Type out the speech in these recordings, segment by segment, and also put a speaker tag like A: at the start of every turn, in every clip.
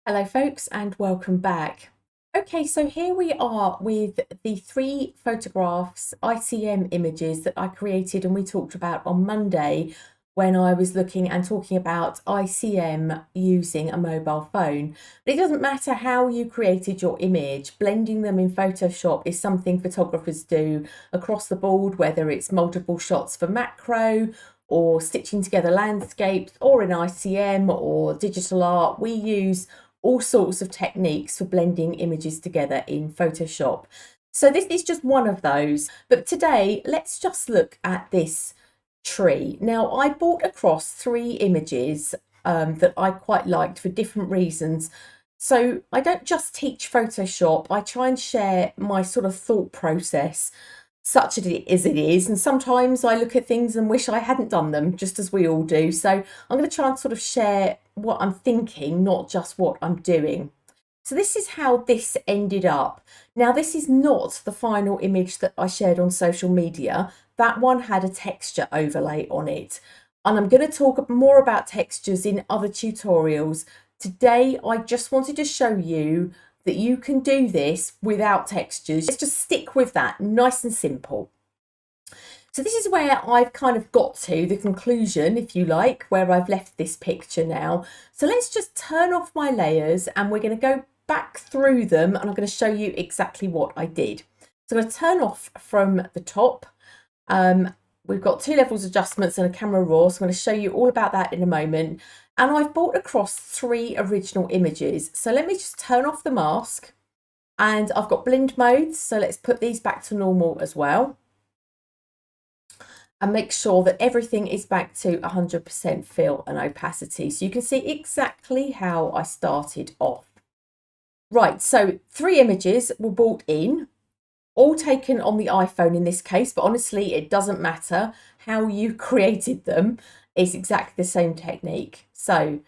A: Hello folks and welcome back. Okay, so here we are with the 3 photographs ICM images that I created and we talked about on Monday when I was looking and talking about ICM using a mobile phone. But it doesn't matter how you created your image, blending them in Photoshop is something photographers do across the board, whether it's multiple shots for macro or stitching together landscapes or in ICM or digital art. We use all sorts of techniques for blending images together in Photoshop. So this is just one of those. But today, let's just look at this tree. Now, I brought across 3 images that I quite liked for different reasons. So I don't just teach Photoshop, I try and share my sort of thought process such as it is, and sometimes I look at things and wish I hadn't done them, just as we all do. So I'm going to try and sort of share what I'm thinking, not just what I'm doing. So this is how this ended up. Now, this is not the final image that I shared on social media. That one had a texture overlay on it, and I'm going to talk more about textures in other tutorials. Today I just wanted to show you that you can do this without textures. Let's just stick with that, nice and simple. So this is where I've kind of got to the conclusion, if you like, where I've left this picture now. So let's just turn off my layers and we're going to go back through them and I'm going to show you exactly what I did. So I'm going to turn off from the top. We've got 2 levels adjustments and a camera raw, so I'm going to show you all about that in a moment. And I've brought across 3 original images. So let me just turn off the mask and I've got blend modes. So let's put these back to normal as well. And make sure that everything is back to 100% fill and opacity. So you can see exactly how I started off. Right, so 3 images were brought in, all taken on the iPhone in this case, but honestly, it doesn't matter how you created them. It's exactly the same technique. So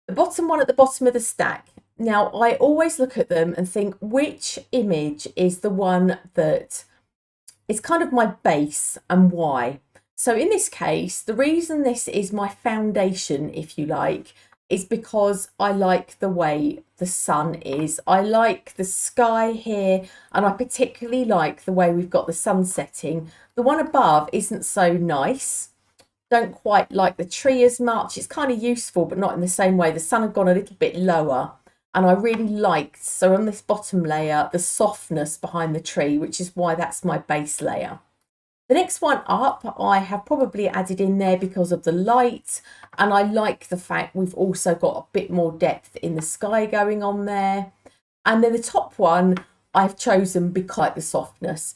A: the bottom one at the bottom of the stack. Now, I always look at them and think which image is the one that is kind of my base and why. So in this case, the reason this is my foundation, if you like, is because I like the way the sun is. I like the sky here, and I particularly like the way we've got the sun setting. The one above isn't so nice. Don't quite like the tree as much. It's kind of useful, but not in the same way. The sun had gone a little bit lower, and I really liked, so on this bottom layer, the softness behind the tree, which is why that's my base layer. The next one up, I have probably added in there because of the light, and I like the fact we've also got a bit more depth in the sky going on there. And then the top one, I've chosen because I like the softness,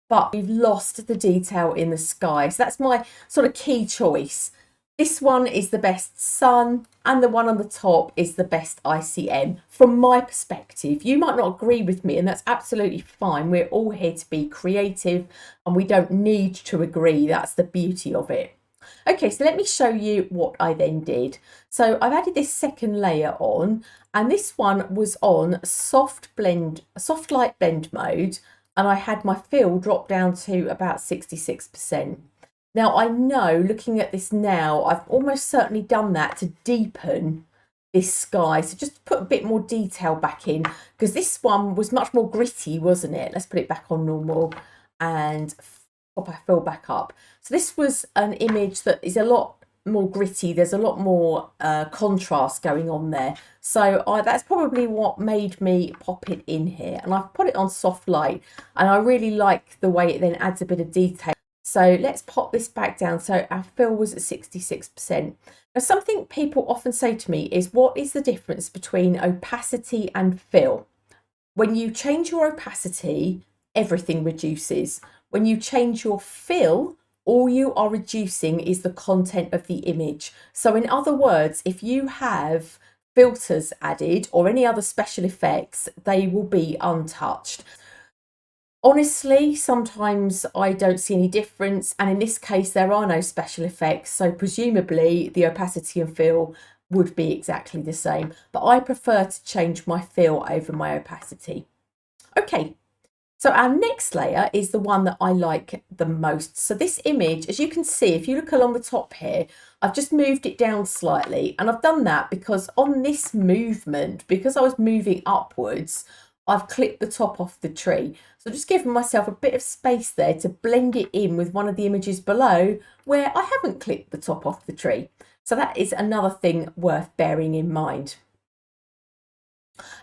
A: but we've lost the detail in the sky. So that's my sort of key choice. This one is the best sun and the one on the top is the best ICM from my perspective. You might not agree with me and that's absolutely fine. We're all here to be creative and we don't need to agree. That's the beauty of it. Okay, so let me show you what I then did. So I've added this second layer on, and this one was on soft light blend mode, and I had my fill drop down to about 66%. Now I know, looking at this now, I've almost certainly done that to deepen this sky. So just put a bit more detail back in, because this one was much more gritty, wasn't it? Let's put it back on normal and pop our fill back up. So this was an image that is a lot more gritty. There's a lot more contrast going on there. So that's probably what made me pop it in here. And I've put it on soft light and I really like the way it then adds a bit of detail. So let's pop this back down. So our fill was at 66%. Now, something people often say to me is, what is the difference between opacity and fill? When you change your opacity, everything reduces. When you change your fill, all you are reducing is the content of the image. So in other words, if you have filters added or any other special effects, they will be untouched. Honestly, sometimes I don't see any difference, and in this case there are no special effects, so presumably the opacity and fill would be exactly the same, but I prefer to change my fill over my opacity. Okay, So our next layer is the one that I like the most. So this image, as you can see, if you look along the top here, I've just moved it down slightly. And I've done that because on this movement, because I was moving upwards, I've clipped the top off the tree. So just giving myself a bit of space there to blend it in with one of the images below where I haven't clipped the top off the tree. So that is another thing worth bearing in mind.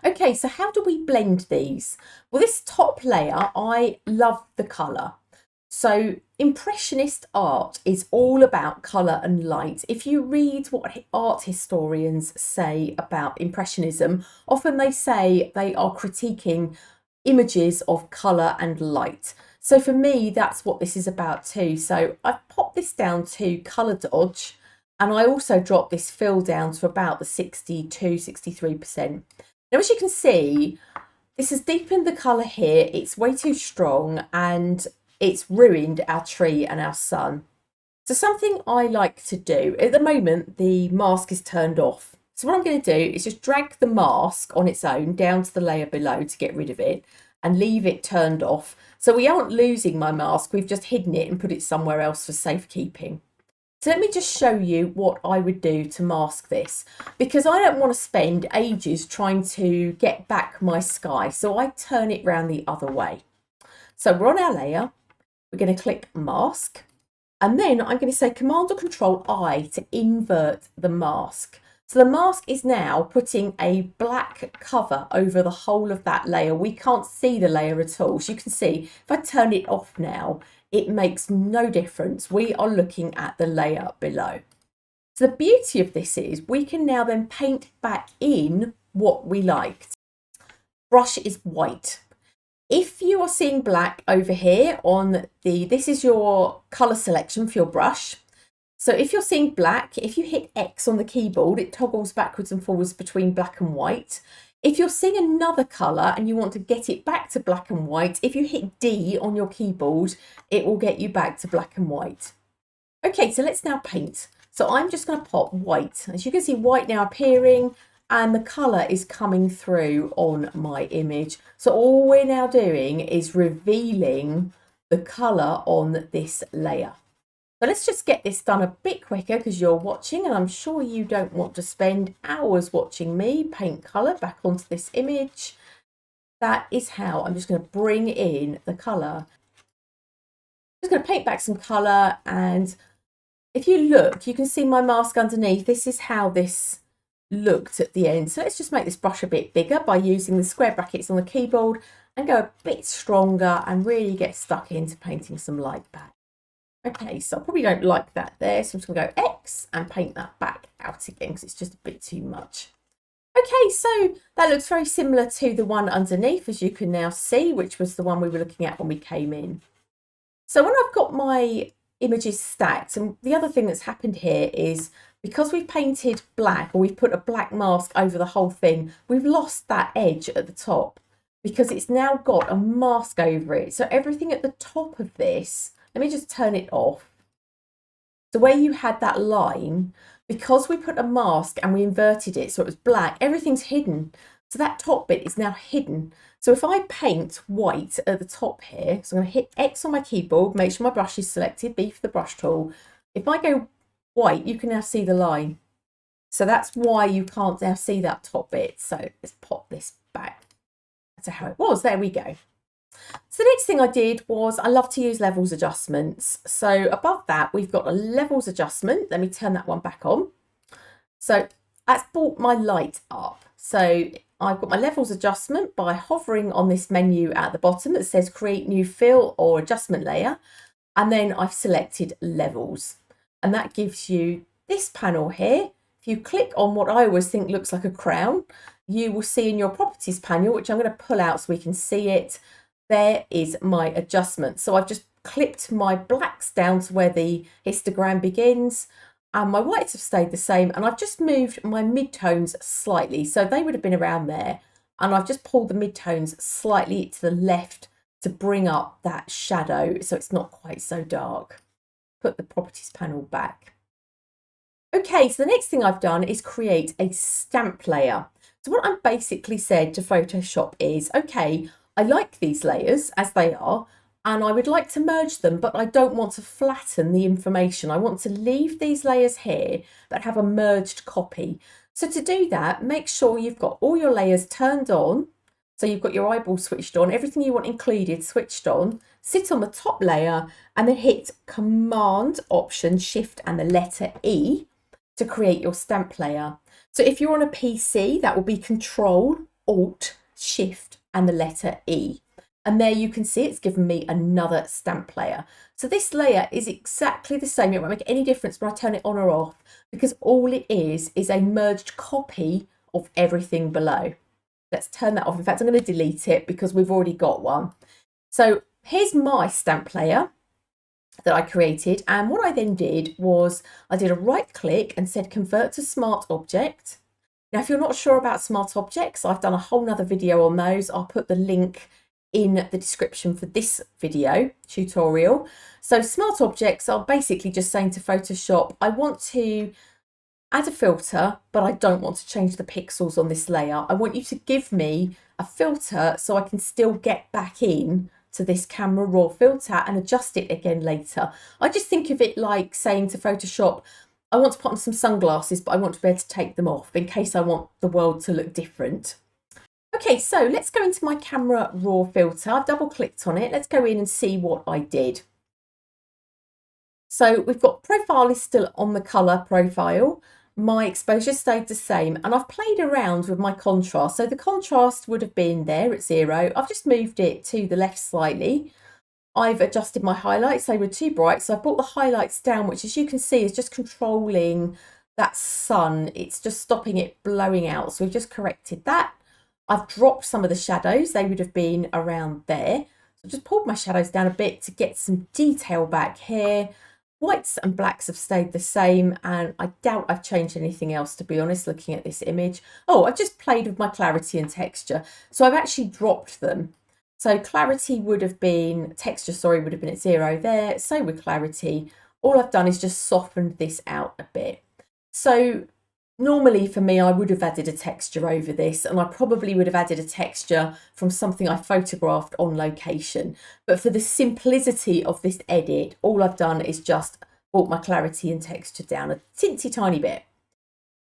A: Okay, so how do we blend these? Well, this top layer, I love the colour. So Impressionist art is all about colour and light. If you read what art historians say about Impressionism, often they say they are critiquing images of colour and light. So for me, that's what this is about too. So I've popped this down to colour dodge, and I also dropped this fill down to about the 62-63%. Now, as you can see, this has deepened the colour here. It's way too strong and it's ruined our tree and our sun. So something I like to do, at the moment, the mask is turned off. So what I'm going to do is just drag the mask on its own down to the layer below to get rid of it and leave it turned off. So we aren't losing my mask, we've just hidden it and put it somewhere else for safekeeping. So let me just show you what I would do to mask this, because I don't want to spend ages trying to get back my sky. So I turn it round the other way. So we're on our layer, we're going to click mask, and then I'm going to say Command or Control I to invert the mask. So the mask is now putting a black cover over the whole of that layer. We can't see the layer at all. So you can see if I turn it off now, it makes no difference. We are looking at the layer below. So the beauty of this is we can now then paint back in what we liked. Brush is white. If you are seeing black over here on this is your colour selection for your brush. So if you're seeing black, if you hit X on the keyboard, it toggles backwards and forwards between black and white. If you're seeing another colour and you want to get it back to black and white, if you hit D on your keyboard, it will get you back to black and white. Okay, so let's now paint. So I'm just going to pop white. As you can see, white now appearing and the colour is coming through on my image. So all we're now doing is revealing the colour on this layer. So let's just get this done a bit quicker because you're watching and I'm sure you don't want to spend hours watching me paint colour back onto this image. That is how I'm just going to bring in the colour. I'm just going to paint back some colour, and if you look, you can see my mask underneath. This is how this looked at the end. So let's just make this brush a bit bigger by using the square brackets on the keyboard and go a bit stronger and really get stuck into painting some light back. Okay, so I probably don't like that there, so I'm just going to go X and paint that back out again because it's just a bit too much. Okay, so that looks very similar to the one underneath, as you can now see, which was the one we were looking at when we came in. So when I've got my images stacked, and the other thing that's happened here is because we've painted black, or we've put a black mask over the whole thing, we've lost that edge at the top because it's now got a mask over it. So everything at the top of this, let me just turn it off. So where you had that line, because we put a mask and we inverted it so it was black, everything's hidden. So that top bit is now hidden. So if I paint white at the top here, so I'm going to hit X on my keyboard, make sure my brush is selected, B for the brush tool. If I go white, you can now see the line. So that's why you can't now see that top bit. So let's pop this back to how it was. There we go. So the next thing I did was I love to use levels adjustments. So above that, we've got a levels adjustment. Let me turn that one back on. So that's brought my light up. So I've got my levels adjustment by hovering on this menu at the bottom that says create new fill or adjustment layer. And then I've selected levels. And that gives you this panel here. If you click on what I always think looks like a crown, you will see in your properties panel, which I'm going to pull out so we can see it, there is my adjustment. So I've just clipped my blacks down to where the histogram begins, and my whites have stayed the same, and I've just moved my midtones slightly. So they would have been around there, and I've just pulled the midtones slightly to the left to bring up that shadow so it's not quite so dark. Put the properties panel back. Okay, so the next thing I've done is create a stamp layer. So what I'm basically said to Photoshop is, okay, I like these layers as they are, and I would like to merge them, but I don't want to flatten the information. I want to leave these layers here, but have a merged copy. So to do that, make sure you've got all your layers turned on. So you've got your eyeball switched on, everything you want included switched on, sit on the top layer and then hit Command, Option, Shift and the letter E to create your stamp layer. So if you're on a PC, that will be Control, Alt, Shift and the letter E. And there you can see it's given me another stamp layer. So this layer is exactly the same. It won't make any difference when I turn it on or off, because all it is a merged copy of everything below. Let's turn that off. In fact, I'm going to delete it because we've already got one. So here's my stamp layer that I created. And what I then did was I did a right click and said convert to smart object. Now, if you're not sure about smart objects, I've done a whole nother video on those. I'll put the link in the description for this video tutorial. So smart objects are basically just saying to Photoshop, I want to add a filter, but I don't want to change the pixels on this layer. I want you to give me a filter so I can still get back in to this camera raw filter and adjust it again later. I just think of it like saying to Photoshop, I want to put on some sunglasses, but I want to be able to take them off in case I want the world to look different. Okay, so let's go into my camera raw filter. I've double clicked on it. Let's go in and see what I did. So we've got profile is still on the color profile. My exposure stayed the same, and I've played around with my contrast. So the contrast would have been there at 0. I've just moved it to the left slightly. I've adjusted my highlights. They were too bright, so I brought the highlights down, which as you can see is just controlling that sun. It's just stopping it blowing out. So we've just corrected that. I've dropped some of the shadows. They would have been around there. So I've just pulled my shadows down a bit to get some detail back here. Whites and blacks have stayed the same, and I doubt I've changed anything else, to be honest, looking at this image. Oh, I've just played with my clarity and texture. So I've actually dropped them. So clarity would have been, texture, sorry, would have been at 0 there. So with clarity, all I've done is just softened this out a bit. So normally for me, I would have added a texture over this, and I probably would have added a texture from something I photographed on location. But for the simplicity of this edit, all I've done is just brought my clarity and texture down a teensy tiny bit.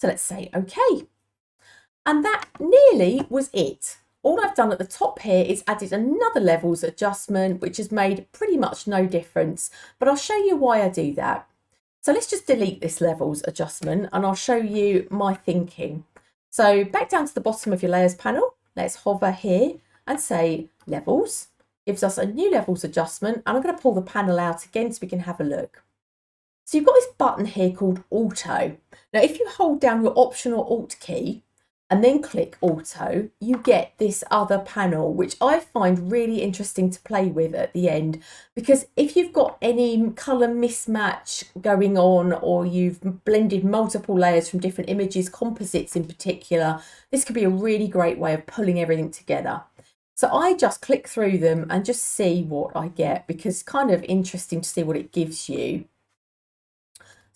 A: So let's say okay. And that nearly was it. All I've done at the top here is added another levels adjustment, which has made pretty much no difference, but I'll show you why I do that. So let's just delete this levels adjustment and I'll show you my thinking. So back down to the bottom of your layers panel, let's hover here and say levels. Gives us a new levels adjustment, and I'm going to pull the panel out again so we can have a look. So you've got this button here called Auto. Now if you hold down your Option or Alt key and then click Auto, you get this other panel, which I find really interesting to play with at the end, because if you've got any colour mismatch going on, or you've blended multiple layers from different images, composites in particular, this could be a really great way of pulling everything together. So I just click through them and just see what I get, because it's kind of interesting to see what it gives you.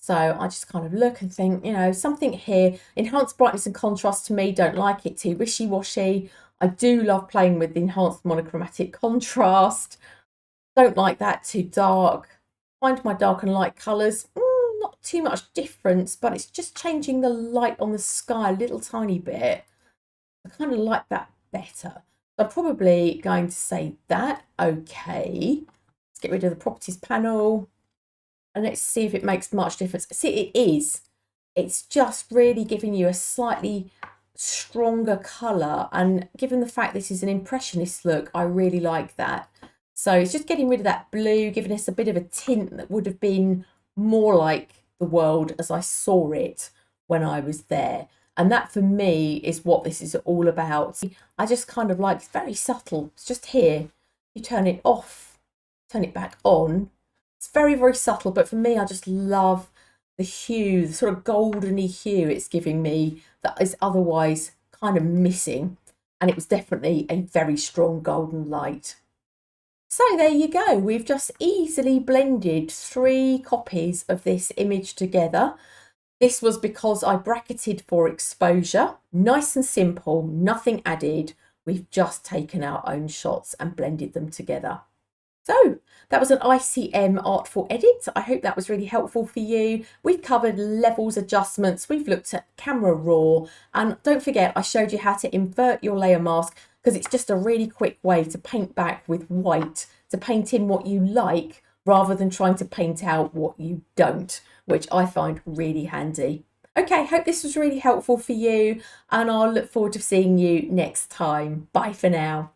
A: So I just kind of look and think, you know, something here, enhanced brightness and contrast to me, don't like it too wishy-washy. I do love playing with the enhanced monochromatic contrast. Don't like that too dark. Find my dark and light colours, not too much difference, but it's just changing the light on the sky a little tiny bit. I kind of like that better. So I'm probably going to say that. Okay, let's get rid of the properties panel. And let's see if it makes much difference. See, it is. It's just really giving you a slightly stronger colour. And given the fact this is an impressionist look, I really like that. So it's just getting rid of that blue, giving us a bit of a tint that would have been more like the world as I saw it when I was there. And that for me is what this is all about. I just kind of like, it's very subtle. It's just here. You turn it off, turn it back on. It's very, very subtle, but for me, I just love the hue, the sort of goldeny hue it's giving me that is otherwise kind of missing. And it was definitely a very strong golden light. So there you go. We've just easily blended 3 copies of this image together. This was because I bracketed for exposure. Nice and simple, nothing added. We've just taken our own shots and blended them together. So that was an ICM Artful Edit. I hope that was really helpful for you. We've covered levels adjustments. We've looked at camera raw. And don't forget, I showed you how to invert your layer mask, because it's just a really quick way to paint back with white, to paint in what you like rather than trying to paint out what you don't, which I find really handy. Okay, hope this was really helpful for you, and I'll look forward to seeing you next time. Bye for now.